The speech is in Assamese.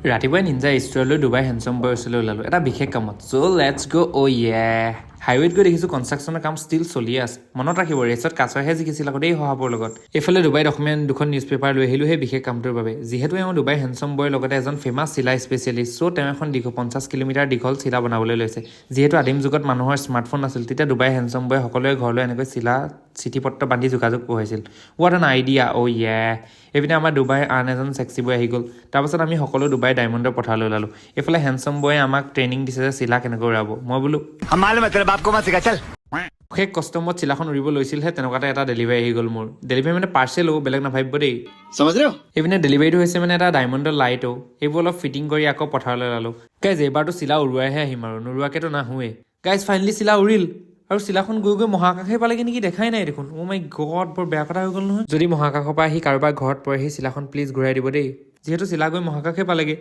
ৰাতিপুৱাই নিনজা ষ্টুডিঅ'লৈ ডুবাই হেণ্ডছম বয় ওচৰলৈ ওলালোঁ এটা বিশেষ কামত চ' লেটছ গ' অ' ইয়ে হাইৱেত গৈ দেখিছোঁ কনষ্ট্ৰাকশ্যনৰ কাম ষ্টিল চলিয়ে আছে মনত ৰাখিব ৰেচত কাছৰহে জিকিছিল আকৌ দেই শহাপৰ লগত এইফালে ডুবাইত অসমীয়া দুখন নিউজ পেপাৰ লৈ আহিলোঁ সেই বিশেষ কামটোৰ বাবে যিহেতু এওঁ ডুবাই হেণ্ডছম বয়ৰ লগতে এজন ফেমাছ চিলা স্পেচিয়েলিষ্ট চ' তেওঁ এখন 50 কিলোমিটাৰ দীঘল চিলা বনাবলৈ লৈছে যিহেতু আদিম যুগত মানুহৰ স্মাৰ্টফোন নাছিল তেতিয়া ডুবাই হেণ্ডছম বয়ে সকলোৱে ঘৰলৈ এনেকৈ চিলা চিঠি পত্ৰ বান্ধি যোগাযোগ পঢ়াইছিল হোৱাট এন আইডিয়া অ' ইয়ে এইপিনে আমাৰ ডুবাইৰ আন এজন ছেক্সি বয় আহি গ'ল তাৰপাছত আমি সকলো ডুবাই ডায়মণ্ডৰ পথাৰলৈ ওলালোঁ এইফালে হেণ্ডছম বয়ে আমাক ট্ৰেইনিং দিছে যে চিলা কেনেকৈ উৰাব মই বোলো শেষ কষ্টমত চিলাখন উৰিব লৈছিলহে তেনেকুৱাতে এটা ডেলিভাৰী আহি গ'ল মোৰ ডেলিভাৰী মানে পাৰ্চেলো বেলেগ নাভাবিব দেই এইপিনে ডেলিভাৰীটো হৈছে মানে এটা ডায়মণ্ডৰ লাইটো এইবোৰ অলপ ফিটিং কৰি আকৌ পথাৰলৈ ওলালোঁ গাইজ এইবাৰতো চিলা উৰুৱাইহে আহিম আৰু নোৰোৱাকেতো নাহোৱে গাইজ ফাইনেলি চিলা উৰিল আৰু চিলাখন গৈ গৈ মহাকাশে পালেগে নেকি দেখাই নাই দেখোন অ' মাই গড বৰ বেয়া কথা হৈ গ'ল নহয় যদি মহাকাশৰ পৰা আহি কাৰোবাৰ ঘৰত পৰে সেই চিলাখন প্লিজ ঘূৰাই দিব দেই যিহেতু চিলা গৈ মহাকাশে পালেগে